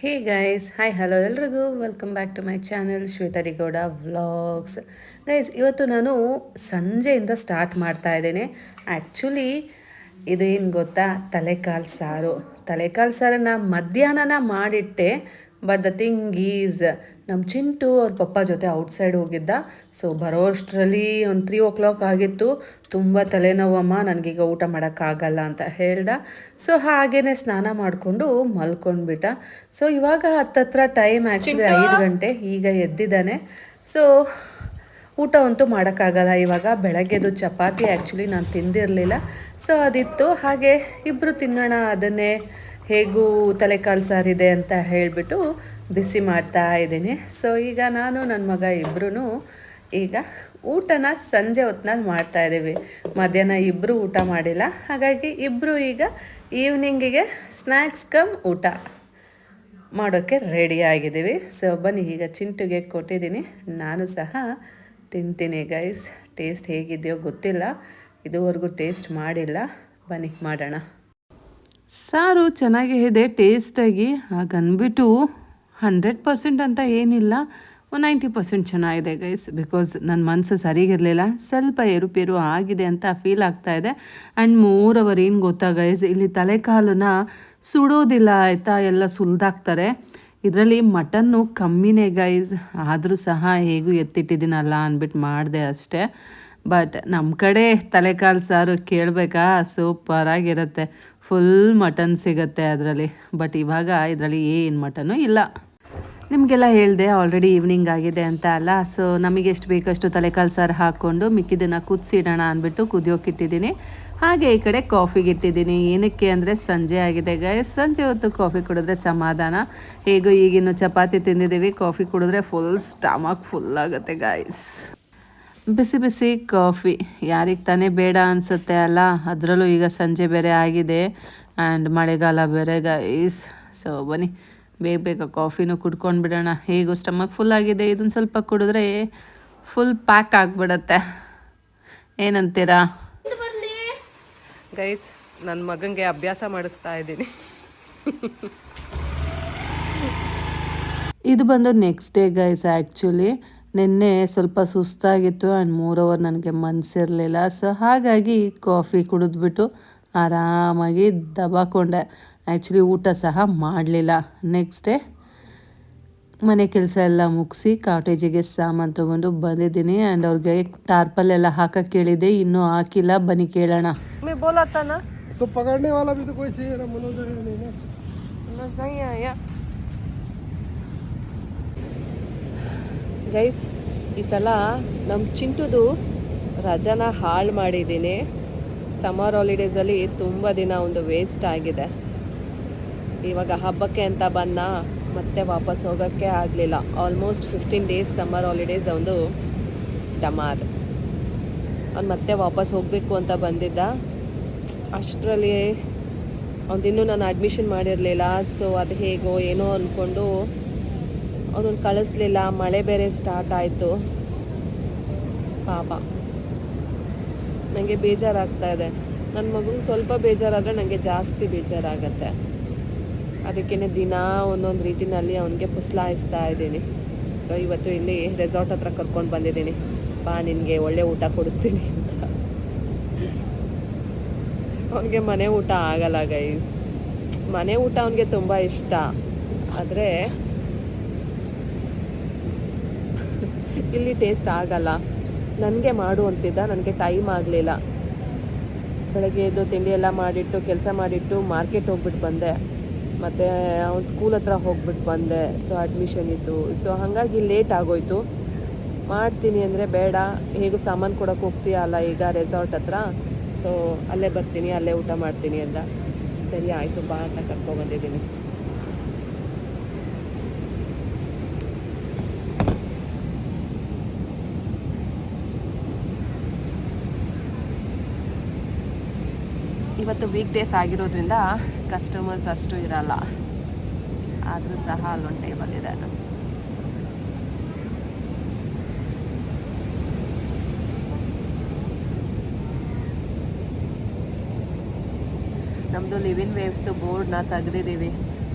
ಹೇ guys hi hello ಎಲ್ರಿಗೂ welcome back to my channel Shweta D Gowda vlogs. Guys ಇವತ್ತು ನಾನು ಸಂಜೆಯಿಂದ ಸ್ಟಾರ್ಟ್ ಮಾಡ್ತಾ ಇದ್ದೇನೆ. ಆ್ಯಕ್ಚುಲಿ ಇದೇನು ಗೊತ್ತಾ, ತಲೆಕಾಲು ಸಾರನ್ನು ಮಧ್ಯಾಹ್ನನ ಮಾಡಿಟ್ಟೆ. ಬಟ್ ದ ಥಿಂಗ್ ಈಸ್, ನಮ್ಮ ಚಿಂಟು ಅವ್ರ ಪಪ್ಪ ಜೊತೆ ಔಟ್ಸೈಡ್ ಹೋಗಿದ್ದ. ಸೊ ಬರೋ ಅಷ್ಟರಲ್ಲಿ ಒಂದು 3 o'clock ಆಗಿತ್ತು. ತುಂಬ ತಲೆನೋವಮ್ಮ, ನನಗೀಗ ಊಟ ಮಾಡೋಕ್ಕಾಗಲ್ಲ ಅಂತ ಹೇಳ್ದ. ಸೊ ಹಾಗೇ ಸ್ನಾನ ಮಾಡಿಕೊಂಡು ಮಲ್ಕೊಂಡ್ಬಿಟ್ಟ. ಸೊ ಇವಾಗ ಹತ್ತತ್ರ ಟೈಮ್ ಆ್ಯಕ್ಚುಲಿ 5 ಗಂಟೆ, ಈಗ ಎದ್ದಿದ್ದಾನೆ. ಸೊ ಊಟ ಅಂತೂ ಮಾಡೋಕ್ಕಾಗಲ್ಲ ಇವಾಗ. ಬೆಳಗ್ಗೆದು ಚಪಾತಿ ಆ್ಯಕ್ಚುಲಿ ನಾನು ತಿಂದಿರಲಿಲ್ಲ, ಸೊ ಅದಿತ್ತು. ಹಾಗೆ ಇಬ್ಬರು ತಿನ್ನೋಣ ಅದನ್ನೇ, ಹೇಗೂ ತಲೆಕಾಲು ಸಾರಿದೆ ಅಂತ ಹೇಳಿಬಿಟ್ಟು ಬಿಸಿ ಮಾಡ್ತಾ ಇದ್ದೀನಿ. ಸೊ ಈಗ ನಾನು ನನ್ನ ಮಗ ಇಬ್ಬರೂ ಈಗ ಊಟನ ಸಂಜೆ ಹೊತ್ನಲ್ಲಿ ಮಾಡ್ತಾಯಿದ್ದೀವಿ. ಮಧ್ಯಾಹ್ನ ಇಬ್ಬರು ಊಟ ಮಾಡಿಲ್ಲ, ಹಾಗಾಗಿ ಇಬ್ಬರು ಈಗ ಈವ್ನಿಂಗಿಗೆ ಸ್ನ್ಯಾಕ್ಸ್ ಕಮ್ ಊಟ ಮಾಡೋಕ್ಕೆ ರೆಡಿ ಆಗಿದ್ದೀವಿ. ಸೊ ಬನ್ನಿ, ಈಗ ಚಿಂಟುಗೆ ಕೊಟ್ಟಿದ್ದೀನಿ, ನಾನು ಸಹ ತಿಂತೀನಿ ಗೈಸ್. ಟೇಸ್ಟ್ ಹೇಗಿದೆಯೋ ಗೊತ್ತಿಲ್ಲ, ಇದುವರೆಗೂ ಟೇಸ್ಟ್ ಮಾಡಿಲ್ಲ. ಬನ್ನಿ ಮಾಡೋಣ. ಸಾರು ಚೆನ್ನಾಗೇ ಇದೆ ಟೇಸ್ಟಾಗಿ. ಹಾಗನ್ಬಿಟ್ಟು 100% ಅಂತ ಏನಿಲ್ಲ, 90% ಚೆನ್ನಾಗಿದೆ ಗೈಸ್. ಬಿಕಾಸ್ ನನ್ನ ಮನಸ್ಸು ಸರಿಗಿರಲಿಲ್ಲ, ಸ್ವಲ್ಪ ಏರುಪೇರು ಆಗಿದೆ ಅಂತ ಫೀಲ್ ಆಗ್ತಾ ಇದೆ. ಆ್ಯಂಡ್ ಮೋರವರ್ ಏನು ಗೊತ್ತಾ ಗೈಸ್, ಇಲ್ಲಿ ತಲೆಕಾಲನ್ನ ಸುಡೋದಿಲ್ಲ ಆಯಿತಾ, ಎಲ್ಲ ಸುಲಿದಾಕ್ತಾರೆ. ಇದರಲ್ಲಿ ಮಟನ್ನು ಕಮ್ಮಿನೇ ಗೈಸ್, ಆದರೂ ಸಹ ಹೇಗೂ ಎತ್ತಿಟ್ಟಿದ್ದೀನಲ್ಲ ಅಂದ್ಬಿಟ್ಟು ಮಾಡಿದೆ ಅಷ್ಟೇ. ಬಟ್ ನಮ್ಮ ಕಡೆ ತಲೆಕಾಲು ಸಾರು ಕೇಳಬೇಕಾ, ಸೂಪರಾಗಿರುತ್ತೆ. ಫುಲ್ ಮಟನ್ ಸಿಗುತ್ತೆ ಅದರಲ್ಲಿ. ಬಟ್ ಇವಾಗ ಇದರಲ್ಲಿ ಏನು ಮಟನ್ನು ಇಲ್ಲ. ನಿಮಗೆಲ್ಲ ಹೇಳಿದೆ ಆಲ್ರೆಡಿ ಈವ್ನಿಂಗ್ ಆಗಿದೆ ಅಂತ ಅಲ್ಲ. ಸೊ ನಮಗೆ ಎಷ್ಟು ಬೇಕಷ್ಟು ತಲೆಕಾಲು ಸಾರು ಹಾಕ್ಕೊಂಡು ಮಿಕ್ಕಿದ್ದನ್ನು ಕುದಿಸಿಡೋಣ ಅಂದ್ಬಿಟ್ಟು ಕುದಿಯೋಕ್ಕಿಟ್ಟಿದ್ದೀನಿ. ಹಾಗೆ ಈ ಕಡೆ ಕಾಫಿಗೆ ಇಟ್ಟಿದ್ದೀನಿ. ಏನಕ್ಕೆ ಅಂದರೆ ಸಂಜೆ ಆಗಿದೆ ಗೈಸ್, ಸಂಜೆ ಹೊತ್ತು ಕಾಫಿ ಕುಡಿದ್ರೆ ಸಮಾಧಾನ. ಹೇಗೋ ಈಗಿನ್ನು ಚಪಾತಿ ತಿಂದಿದ್ದೀವಿ, ಕಾಫಿ ಕುಡಿದ್ರೆ ಫುಲ್ ಸ್ಟಮಕ್ ಫುಲ್ ಆಗುತ್ತೆ ಗೈಸ್. ಬಿಸಿ ಬಿಸಿ ಕಾಫಿ ಯಾರಿಗೆ ತಾನೇ ಬೇಡ ಅನಿಸುತ್ತೆ ಅಲ್ಲ. ಅದರಲ್ಲೂ ಈಗ ಸಂಜೆ ಬೇರೆ ಆಗಿದೆ ಆ್ಯಂಡ್ ಮಳೆಗಾಲ ಬೇರೆ ಗೈಸ್. ಸೊ ಬನ್ನಿ, ಬೇಗ ಬೇಗ ಕಾಫಿನೂ ಕುಡ್ಕೊಂಡು ಬಿಡೋಣ. ಹೇಗೋ ಸ್ಟಮಕ್ ಫುಲ್ ಆಗಿದೆ, ಇದನ್ನು ಸ್ವಲ್ಪ ಕುಡಿದ್ರೆ ಫುಲ್ ಪ್ಯಾಕ್ ಆಗಿಬಿಡತ್ತೆ. ಏನಂತೀರಾ ಗೈಸ್? ನನ್ನ ಮಗನಿಗೆ ಅಭ್ಯಾಸ ಮಾಡಿಸ್ತಾ ಇದ್ದೀನಿ. ಇದು ಬಂದು ನೆಕ್ಸ್ಟ್ ಡೇ ಗೈಸ್. ಆ್ಯಕ್ಚುಲಿ ನಿನ್ನೆ ಸ್ವಲ್ಪ ಸುಸ್ತಾಗಿತ್ತು ಆ್ಯಂಡ್ ಮೋರವರ್ ನನಗೆ ಮನಸ್ಸಿರಲಿಲ್ಲ. ಸೊ ಹಾಗಾಗಿ ಕಾಫಿ ಕುಡಿದ್ಬಿಟ್ಟು ಆರಾಮಾಗಿ ದಬಾಕೊಂಡೆ. ಆ್ಯಕ್ಚುಲಿ ಊಟ ಸಹ ಮಾಡಲಿಲ್ಲ. ನೆಕ್ಸ್ಟ್ ಡೇ ಮನೆ ಕೆಲಸ ಎಲ್ಲ ಮುಗಿಸಿ ಕಾಟೇಜಿಗೆ ಸಾಮಾನು ತೊಗೊಂಡು ಬಂದಿದ್ದೀನಿ. ಆ್ಯಂಡ್ ಅವ್ರಿಗೆ ಟಾರ್ಪಲ್ಲೆಲ್ಲ ಹಾಕಕ್ಕೆ ಕೇಳಿದೆ, ಇನ್ನೂ ಹಾಕಿಲ್ಲ. ಬನ್ನಿ ಕೇಳೋಣ. ಬೋಲಾತಾನ तो पकड़ने वाला भी तो कोई चाहिए ना, मनोज नहीं है या ಗೈಸ್. ಈ ಸಲ ನಮ್ಮ ಚಿಂಟುದು ರಜಾನ ಹಾಳು ಮಾಡಿದ್ದೀನಿ. ಸಮ್ಮರ್ ಹಾಲಿಡೇಸಲ್ಲಿ ತುಂಬ ದಿನ ಒಂದು ವೇಸ್ಟ್ ಆಗಿದೆ. ಇವಾಗ ಹಬ್ಬಕ್ಕೆ ಅಂತ ಬಂದ, ಮತ್ತೆ ವಾಪಸ್ ಹೋಗೋಕ್ಕೆ ಆಗಲಿಲ್ಲ. ಆಲ್ಮೋಸ್ಟ್ 15 days ಸಮ್ಮರ್ ಹಾಲಿಡೇಸ್ ಒಂದು ಡಮಾರ್. ಅವ್ನು ಮತ್ತೆ ವಾಪಸ್ ಹೋಗಬೇಕು ಅಂತ ಬಂದಿದ್ದ. ಅಷ್ಟರಲ್ಲಿ ಅವನಿನ್ನೂ ನಾನು ಅಡ್ಮಿಷನ್ ಮಾಡಿರಲಿಲ್ಲ. ಸೊ ಅದು ಹೇಗೋ ಏನೋ ಅಂದ್ಕೊಂಡು ಅವನನ್ನು ಕಳಿಸ್ಲಿಲ್ಲ. ಮಳೆ ಬೇರೆ ಸ್ಟಾರ್ಟ್ ಆಯಿತು. ಪಾಪ, ನನಗೆ ಬೇಜಾರಾಗ್ತಾ ಇದೆ. ನನ್ನ ಮಗನಿಗೆ ಸ್ವಲ್ಪ ಬೇಜಾರಾದರೆ ನನಗೆ ಜಾಸ್ತಿ ಬೇಜಾರಾಗತ್ತೆ. ಅದಕ್ಕೇ ದಿನ ಒಂದೊಂದು ರೀತಿಯಲ್ಲಿ ಅವನಿಗೆ ಪುಸ್ಲಾಯಿಸ್ತಾ ಇದ್ದೀನಿ. ಸೊ ಇವತ್ತು ಇಲ್ಲಿ ರೆಸಾರ್ಟ್ ಹತ್ರ ಕರ್ಕೊಂಡು ಬಂದಿದ್ದೀನಿ. ಬಾ, ನಿನಗೆ ಒಳ್ಳೆ ಊಟ ಕೊಡಿಸ್ತೀನಿ ಅಂತ. ಅವನಿಗೆ ಮನೆ ಊಟ ಆಗಲ್ಲ ಗೈಸ್. ಮನೆ ಊಟ ಅವನಿಗೆ ತುಂಬ ಇಷ್ಟ, ಆದರೆ ಇಲ್ಲಿ ಟೇಸ್ಟ್ ಆಗಲ್ಲ. ನನಗೆ ಮಾಡು ಅಂತಿದ್ದ, ನನಗೆ ಟೈಮ್ ಆಗಲಿಲ್ಲ. ಬೆಳಗ್ಗೆ ಎದ್ದು ತಿಂಡಿ ಎಲ್ಲ ಮಾಡಿಟ್ಟು ಕೆಲಸ ಮಾಡಿಟ್ಟು ಮಾರ್ಕೆಟ್ ಹೋಗ್ಬಿಟ್ಟು ಬಂದೆ. ಮತ್ತು ಅವ್ನ ಸ್ಕೂಲ್ ಹತ್ರ ಹೋಗ್ಬಿಟ್ಟು ಬಂದೆ. ಸೊ ಅಡ್ಮಿಷನ್ ಇತ್ತು. ಸೊ ಹಾಗಾಗಿ ಲೇಟ್ ಆಗೋಯ್ತು. ಮಾಡ್ತೀನಿ ಅಂದರೆ ಬೇಡ, ಹೇಗೂ ಸಾಮಾನು ಕೊಡೋಕೆ ಹೋಗ್ತೀಯ ಅಲ್ಲ ಈಗ ರೆಸಾರ್ಟ್ ಹತ್ರ, ಸೊ ಅಲ್ಲೇ ಬರ್ತೀನಿ, ಅಲ್ಲೇ ಊಟ ಮಾಡ್ತೀನಿ ಅಂದ. ಸರಿ ಆಯಿತು ಬಾ ಅಂತ ಕರ್ಕೊಬಂದಿದ್ದೀನಿ. ಇವತ್ತು ವೀಕ್ ಡೇಸ್ ಆಗಿರೋದ್ರಿಂದ ಕಸ್ಟಮರ್ಸ್ ಅಷ್ಟು ಇರಲ್ಲ. ಆದರೂ ಸಹ ಅಲ್ಲೊಂದು ಟೇಬಲ್ ಇದೆ. ನಮ್ಮದು ಲಿವ್ ಇನ್ ವೇವ್ಸ್ದು ಬೋರ್ಡ್ನ ತೆಗೆದಿದ್ದೀವಿ.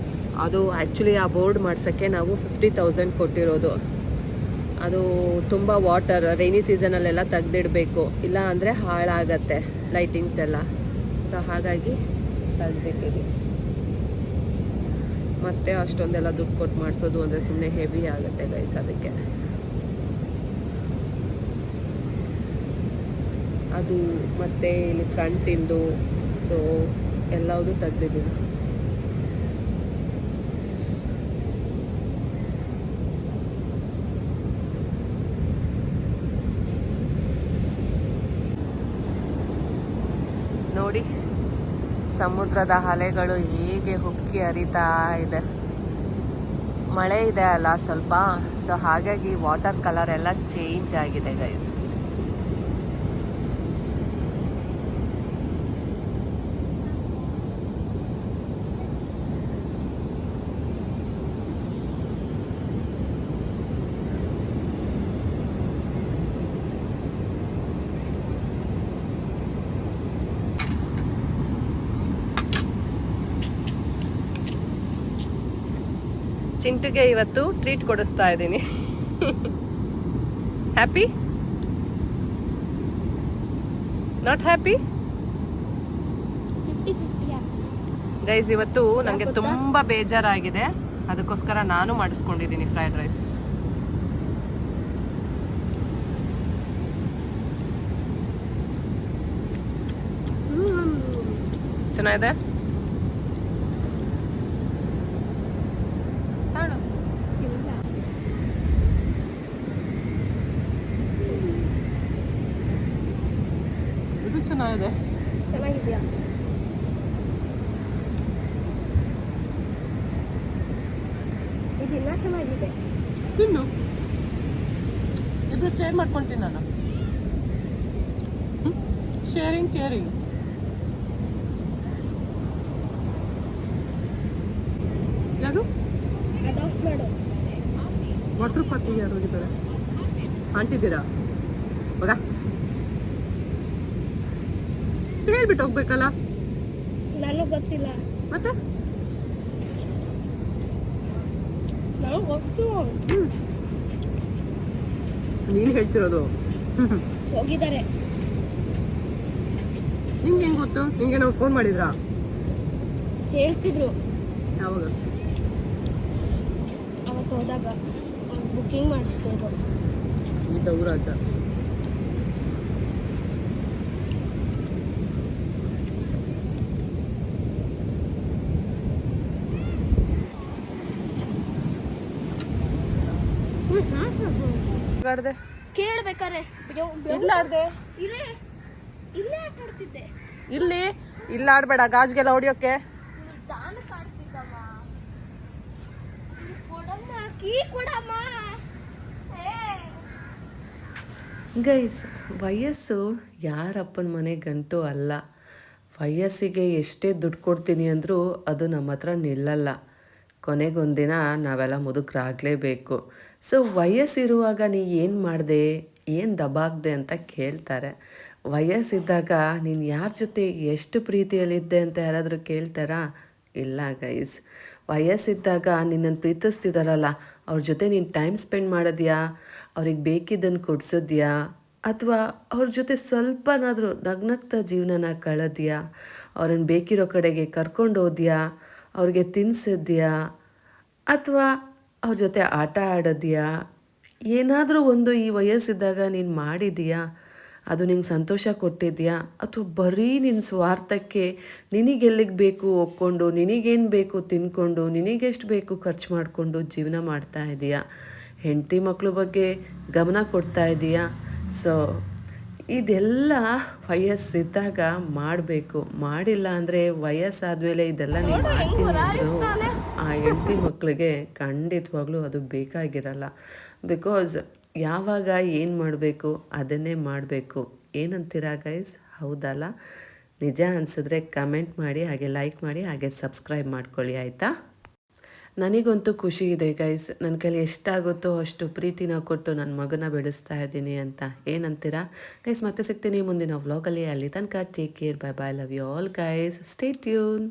ಅದು ಆ್ಯಕ್ಚುಲಿ ಆ ಬೋರ್ಡ್ ಮಾಡ್ಸೋಕ್ಕೆ ನಾವು 50,000 ಕೊಟ್ಟಿರೋದು. ಅದು ತುಂಬ ವಾಟರ್ ರೈನಿ ಸೀಸನಲ್ಲೆಲ್ಲ ತೆಗ್ದಿಡಬೇಕು, ಇಲ್ಲ ಅಂದರೆ ಹಾಳಾಗತ್ತೆ ಲೈಟಿಂಗ್ಸ್ ಎಲ್ಲ. ಸೊ ಹಾಗಾಗಿ ತೆಗ್ದಿಟ್ಟಿದ್ವಿ. ಮತ್ತೆ ಅಷ್ಟೊಂದೆಲ್ಲ ದುಡ್ಡು ಕೊಟ್ಟು ಮಾಡಿಸೋದು ಅಂದರೆ ಸುಮ್ಮನೆ ಹೆವಿ ಆಗುತ್ತೆ ಗೈಸ್. ಅದಕ್ಕೆ ಅದು ಮತ್ತೆ ಇಲ್ಲಿ ಫ್ರಂಟಿಂದು ಸೊ ಎಲ್ಲವುದು ತೆಗ್ದಿದ್ದೀವಿ. ನೋಡಿ ಸಮುದ್ರದ ಅಲೆಗಳು ಹೇಗೆ ಉಕ್ಕಿ ಹರಿತಾ ಇದೆ. ಮಳೆ ಇದೆ ಅಲ್ಲ ಸ್ವಲ್ಪ, ಸೊ ಹಾಗಾಗಿ ವಾಟರ್ ಕಲರ್ ಎಲ್ಲ ಚೇಂಜ್ ಆಗಿದೆ ಗೈಸ್. ಚಿಂಟುಗೆ ಇವತ್ತು ಟ್ರೀಟ್ ಕೊಡಿಸ್ತಾ ಇದ್ದೀನಿ. ಹ್ಯಾಪಿ? Not happy? ಗೈಸ್ ಇವತ್ತು ನನಗೆ ತುಂಬಾ ಬೇಜಾರಾಗಿದೆ, ಅದಕ್ಕೋಸ್ಕರ ನಾನು ಮಾಡಿಸ್ಕೊಂಡಿದ್ದೀನಿ ಫ್ರೈಡ್ ರೈಸ್. ಚೆನ್ನಾಗಿದೆ. ಇದು ಚೆನ್ನಾಗಿದೆ. ಚೆನ್ನಾಗಿದ್ಯಾ? ಇದೆಲ್ಲ ಚೆನ್ನಾಗಿದೆ. ತಿನ್ನು, ಇಬ್ರು ಶೇರ್ ಮಾಡ್ಕೊಂತೀನಿ ನಾನು. Sharing caring. ಯಾರು ಅದಾಫ್ ಮಾಡು. ವಾಟರ್ ಪಾರ್ಕಿಗೆ ಯಾರು ಹೋಗಿದ್ದಾರೆ? ಆಂಟಿದ್ದೀರಾ? ಮಗ ಹೇಳ್ಬಿಟ್ಟು ಹೋಗ್ಬೇಕಲ್ಲ. ನನಗೆ ಗೊತ್ತಿಲ್ಲ. ಮತ್ತೆ ನನಗೆ ಗೊತ್ತು. ನೀನು ಹೇಳ್ತಿರೋದು. ಹೋಗಿದ್ದಾರೆ. ನಿಂಗೆ ಹೆಂಗೆ ಗೊತ್ತು? ನಿಂಗೆ ನಾವು ಫೋನ್ ಮಾಡಿದ್ರಾ? ಹೇಳ್ತಿದ್ರು. ಯಾವಾಗ? ಅವತ್ತು ಹೋದಾಗ ಬುಕ್ಕಿಂಗ್ ಮಾಡಿಸ್ತಿದ್ರು. ಈ ದೌರಾಜ. ಕೇಳ್ಬೇಕಾರೆ ಇಲ್ಲಾಡ್ದೆ. ಇಲ್ಲೇ ಆಟ ಆಡ್ತಿದ್ದೆ. ಇಲ್ಲಿ ಆಡ್ಬೇಡ, ಗಾಜ್ಗೆಲ್ಲ ಹೊಡಿಯೋಕೆ. ನಿಧಾನಕ್ಕೆ ಆಡ್ತಿದ್ದಮ್ಮ. ಕೊಡಮ್ಮ, ಕೀ ಕೊಡಮ್ಮ. ಗೈಸ್, ವಯಸ್ಸು ಯಾರಪ್ಪನ ಮನೆ ಗಂಟು ಅಲ್ಲ. ವಯಸ್ಸಿಗೆ ಎಷ್ಟೇ ದುಡ್ಡು ಕೊಡ್ತೀನಿ ಅಂದರೂ ಅದು ನಮ್ಮ ಹತ್ರ ನಿಲ್ಲಲ್ಲ. ಕೊನೆಗೊಂದಿನ ನಾವೆಲ್ಲ ಮುದುಕರಾಗಲೇಬೇಕು. ಸೊ ವಯಸ್ಸಿರುವಾಗ ನೀ ಏನು ಮಾಡಿದೆ, ಏನು ದಬಾಕ್ದೆ ಅಂತ ಕೇಳ್ತಾರೆ. ವಯಸ್ಸಿದ್ದಾಗ ನೀನು ಯಾರ ಜೊತೆ ಎಷ್ಟು ಪ್ರೀತಿಯಲ್ಲಿದ್ದೆ ಅಂತ ಯಾರಾದರೂ ಕೇಳ್ತಾರಾ? ಇಲ್ಲ ಗೈಸ್. ವಯಸ್ಸಿದ್ದಾಗ ನಿನ್ನನ್ನು ಪ್ರೀತಿಸ್ತಿದ್ದಾರಲ್ಲ, ಅವ್ರ ಜೊತೆ ನೀನು ಟೈಮ್ ಸ್ಪೆಂಡ್ ಮಾಡೋದ್ಯಾ, ಅವ್ರಿಗೆ ಬೇಕಿದ್ದನ್ನು ಕೊಡ್ಸೋದ್ಯಾ, ಅಥವಾ ಅವ್ರ ಜೊತೆ ಸ್ವಲ್ಪನಾದರೂ ನಗ್ನಗ್ತಾ ಜೀವನನ ಕಳೆದ್ಯಾ, ಅವ್ರನ್ನ ಬೇಕಿರೋ ಕಡೆಗೆ ಕರ್ಕೊಂಡು ಹೋದ್ಯಾ, ಅವ್ರಿಗೆ ತಿನ್ನಿಸಿದ್ಯಾ, ಅಥವಾ ಅವ್ರ ಜೊತೆ ಆಟ ಆಡೋದ್ಯಾ, ಏನಾದರೂ ಒಂದು ಈ ವಯಸ್ಸಿದ್ದಾಗ ನೀನು ಮಾಡಿದೀಯಾ? ಅದು ನಿಂಗೆ ಸಂತೋಷ ಕೊಟ್ಟಿದ್ಯಾ, ಅಥವಾ ಬರೀ ನಿನ್ನ ಸ್ವಾರ್ಥಕ್ಕೆ ನಿನಗೆಲ್ಲಿಗೆ ಬೇಕು ಒಕ್ಕೊಂಡು, ನಿನಗೇನು ಬೇಕು ತಿನ್ಕೊಂಡು, ನಿನಗೆಷ್ಟು ಬೇಕು ಖರ್ಚು ಮಾಡಿಕೊಂಡು ಜೀವನ ಮಾಡ್ತಾ ಇದೆಯಾ? ಹೆಂಡತಿ ಮಕ್ಕಳ ಬಗ್ಗೆ ಗಮನ ಕೊಡ್ತಾ ಇದೆಯಾ? ಸೊ ಇದೆಲ್ಲ ವಯಸ್ಸಿದ್ದಾಗ ಮಾಡಬೇಕು. ಮಾಡಿಲ್ಲ ಅಂದರೆ ವಯಸ್ಸಾದಮೇಲೆ ಇದೆಲ್ಲ ನೀವು ಮಾಡ್ತೀನಿ ಅಂದರು ಆ ಹೆಂಡತಿ ಮಕ್ಕಳಿಗೆ ಖಂಡಿತವಾಗ್ಲೂ ಅದು ಬೇಕಾಗಿರಲ್ಲ. ಬಿಕಾಸ್ ಯಾವಾಗ ಏನು ಮಾಡಬೇಕು ಅದನ್ನೇ ಮಾಡಬೇಕು. ಏನಂತೀರಾ ಗೈಸ್? ಹೌದಲ್ಲ? ನಿಜ ಅನಿಸಿದ್ರೆ ಕಮೆಂಟ್ ಮಾಡಿ, ಹಾಗೆ ಲೈಕ್ ಮಾಡಿ, ಹಾಗೆ ಸಬ್ಸ್ಕ್ರೈಬ್ ಮಾಡ್ಕೊಳ್ಳಿ, ಆಯಿತಾ? ನನಗಂತೂ ಖುಷಿ ಇದೆ ಗೈಸ್. ನನ್ನ ಕೈಲಿ ಎಷ್ಟಾಗುತ್ತೋ ಅಷ್ಟು ಪ್ರೀತಿನ ಕೊಟ್ಟು ನನ್ನ ಮಗನ ಬೆಳೆಸ್ತಾ ಇದ್ದೀನಿ ಅಂತ. ಏನಂತೀರಾ ಗೈಸ್? ಮತ್ತೆ ಸಿಗ್ತೀನಿ ಮುಂದಿನ ವ್ಲಾಗಲ್ಲಿ. ಅಲ್ಲಿ ತನಕ take care, bye bye, love you all guys, stay tune.